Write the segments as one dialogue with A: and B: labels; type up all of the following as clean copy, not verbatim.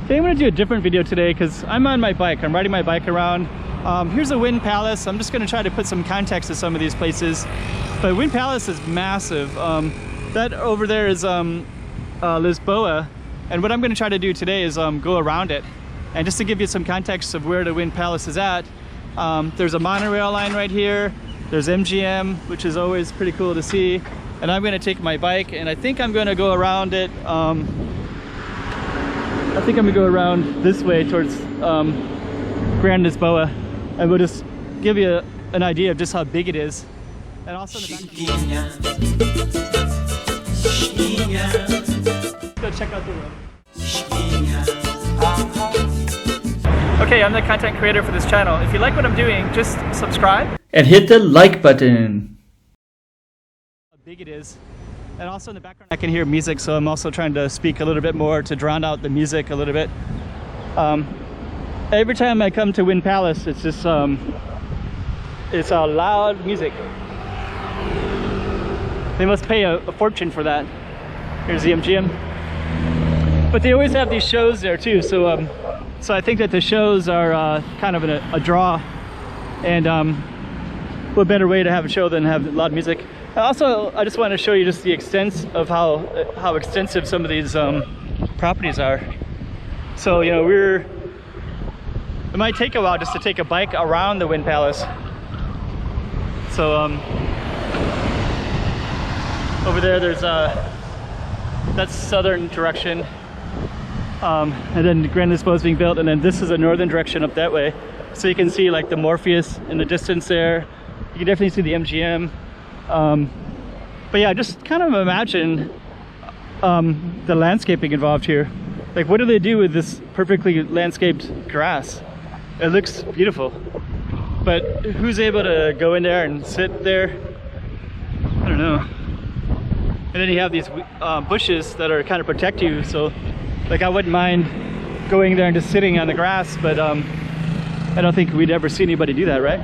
A: Okay, I'm gonna do a different video today because I'm on my bike. I'm riding my bike around. Here's a WYNN Palace. I'm just gonna try to put some context to some of these places. But WYNN Palace is massive. That over there is Lisboa. And what I'm gonna try to do today is go around it. And just to give you some context of where the WYNN Palace is at, there's a monorail line right here. There's MGM, which is always pretty cool to see. And I'm gonna take my bike and I think I'm gonna go around it. I think I'm gonna go around this way towards Grand Lisboa, and we'll just give you an idea of just how big it is. And also in the back, go check out the road. Okay, I'm the content creator for this channel. If you like what I'm doing, just subscribe and hit the like button. How big it is. And also in the background I can hear music, so I'm also trying to speak a little bit more to drown out the music a little bit. Every time I come to WYNN Palace, it's just it's a loud music. They must pay a fortune for that. Here's the MGM. But they always have these shows there too, so so I think that the shows are kind of a draw. And what better way to have a show than have loud music? Also, I just want to show you just the extent of how extensive some of these properties are. So, you know, it might take a while just to take a bike around the WYNN Palace. So, over there, there's that's southern direction, and then Grand Lisboa is being built, and then this is a northern direction up that way. So you can see like the Morpheus in the distance there. You can definitely see the MGM. But yeah, just kind of imagine the landscaping involved here. Like, what do they do with this perfectly landscaped grass? It looks beautiful, but who's able to go in there and sit there? I don't know. And then you have these bushes that are kind of protect you, so like I wouldn't mind going there and just sitting on the grass, but I don't think we'd ever see anybody do that, right?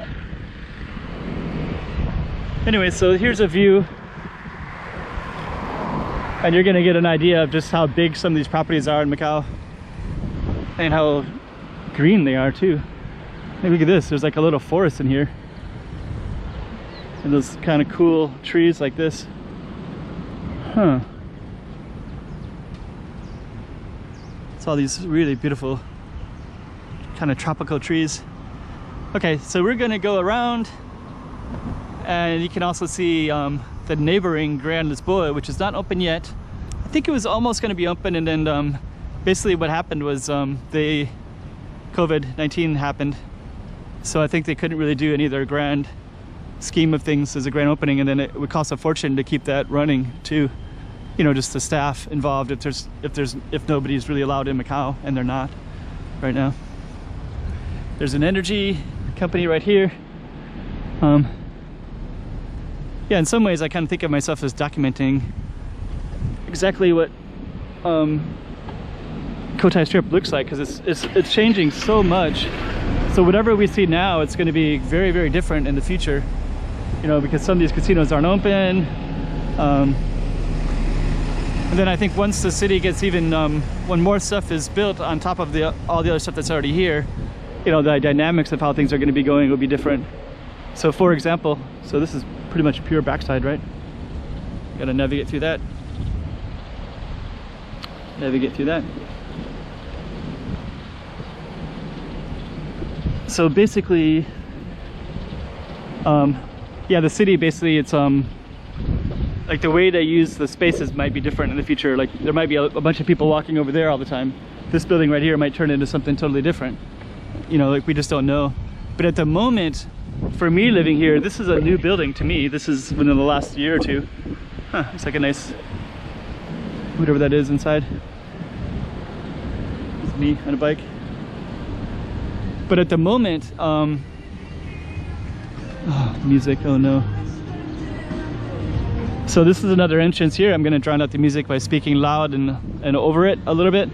A: Anyway, so here's a view, and you're gonna get an idea of just how big some of these properties are in Macau and how green they are too. Hey, look at this, there's like a little forest in here and those kind of cool trees like this. Huh. It's all these really beautiful kind of tropical trees. Okay, so we're gonna go around. And you can also see the neighboring Grand Lisboa, which is not open yet. I think it was almost going to be open, and then basically what happened was COVID-19 happened. So I think they couldn't really do any of their grand scheme of things as a grand opening, and then it would cost a fortune to keep that running too. You know, just the staff involved if nobody's really allowed in Macau, and they're not right now. There's an energy company right here. Yeah, in some ways I kind of think of myself as documenting exactly what Cotai Strip looks like, because it's changing so much. So whatever we see now, it's going to be very, very different in the future. You know, because some of these casinos aren't open. And then I think once the city gets even, when more stuff is built on top of all the other stuff that's already here, you know, the dynamics of how things are going to be going will be different. So for example, so this is pretty much pure backside, right? Gotta navigate through that. Navigate through that. So basically, yeah, the city basically, it's like the way they use the spaces might be different in the future. Like there might be a bunch of people walking over there all the time. This building right here might turn into something totally different. You know, like we just don't know. But at the moment, for me living here, this is a new building to me. This is within the last year or two. Huh, looks like a nice, whatever that is inside. It's me on a bike. But at the moment, oh, music, oh no. So this is another entrance here. I'm gonna drown out the music by speaking loud and over it a little bit.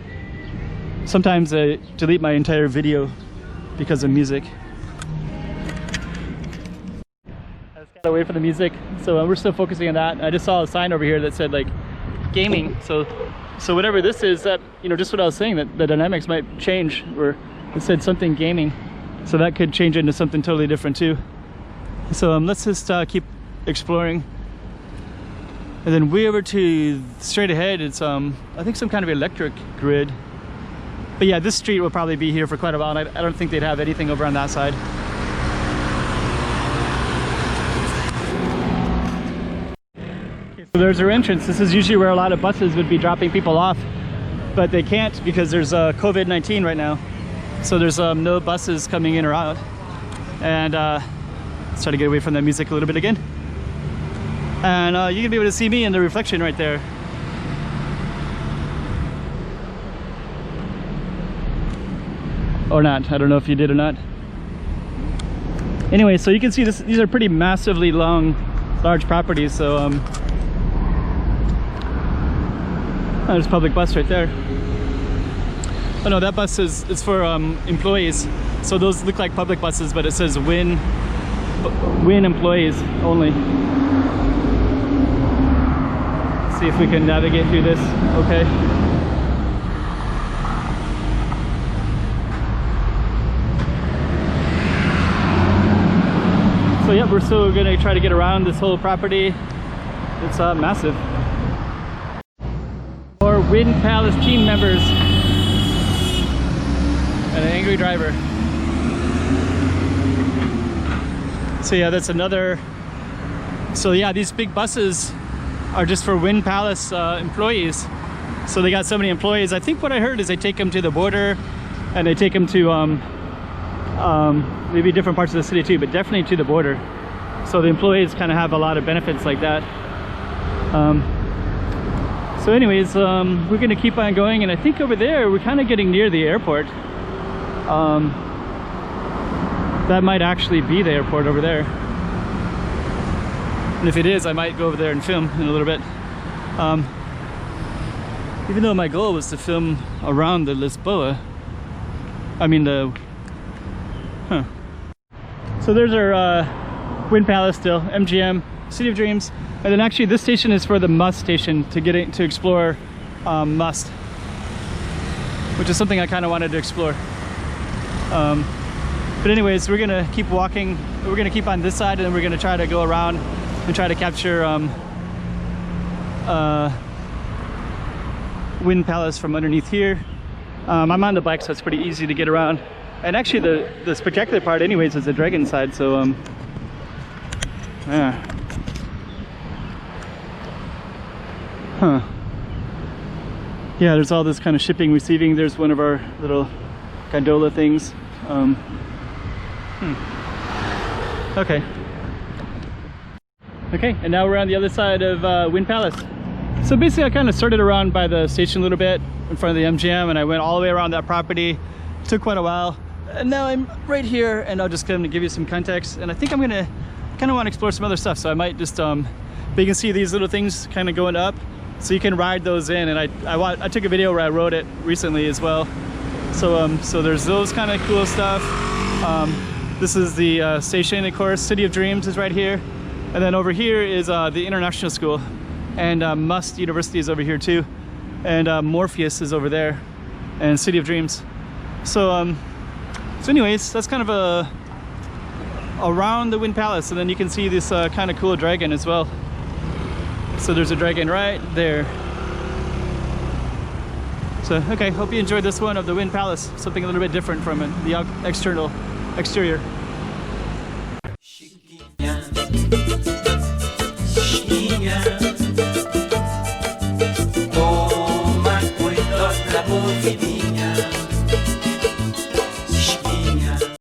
A: Sometimes I delete my entire video because of music. to wait for the music, so we're still focusing on that. I just saw a sign over here that said like gaming, so So whatever this is, that, you know, just what I was saying, that the dynamics might change, or it said something gaming, so that could change into something totally different too. So let's just keep exploring, and then way over to straight ahead, it's I think some kind of electric grid. But yeah, this street will probably be here for quite a while, and I don't think they'd have anything over on that side. Okay, so there's our entrance. This is usually where a lot of buses would be dropping people off, but they can't because there's COVID-19 right now. So there's no buses coming in or out. And let's try to get away from that music a little bit again. And you're gonna be able to see me in the reflection right there. Or not, I don't know if you did or not. Anyway, so you can see this, these are pretty massively large properties. So there's a public bus right there. Oh no, that bus is for employees. So those look like public buses, but it says WYNN employees only. Let's see if we can navigate through this. Okay. So yeah, we're still gonna try to get around this whole property. It's massive. More WYNN Palace team members and an angry driver. So yeah, that's another. So yeah, these big buses are just for WYNN Palace employees. So they got so many employees. I think what I heard is they take them to the border, and they take them to maybe different parts of the city too, but definitely to the border. So the employees kind of have a lot of benefits like that. So anyways, we're gonna keep on going, and I think over there we're kind of getting near the airport. That might actually be the airport over there. And if it is, I might go over there and film in a little bit. Even though my goal was to film around the Lisboa. I mean the... So there's our WYNN Palace still, MGM, City of Dreams. And then actually this station is for the Must station, to get in, to explore Must. Which is something I kind of wanted to explore. But anyways, we're gonna keep walking. We're gonna keep on this side, and then we're gonna try to go around and try to capture WYNN Palace from underneath here. I'm on the bike, so it's pretty easy to get around. And actually the spectacular part anyways is the dragon side, so yeah. Yeah, there's all this kind of shipping, receiving. There's one of our little gondola things. Okay. Okay, and now we're on the other side of WYNN Palace. So basically I kind of started around by the station a little bit in front of the MGM, and I went all the way around that property. It took quite a while. And now I'm right here, and I'll just come to give you some context. And I think I'm gonna kind of want to explore some other stuff. So I might just, but you can see these little things kind of going up. So you can ride those in, and I took a video where I rode it recently as well. So so there's those kind of cool stuff. This is the station, of course. City of Dreams is right here, and then over here is the International School, and Must University is over here too, and Morpheus is over there, and City of Dreams. So so anyways, that's kind of around the WYNN Palace, and then you can see this kind of cool dragon as well. So there's a dragon right there. So okay, hope you enjoyed this one of the WYNN Palace. Something a little bit different from it, the exterior.
B: Chiquinha, chiquinha.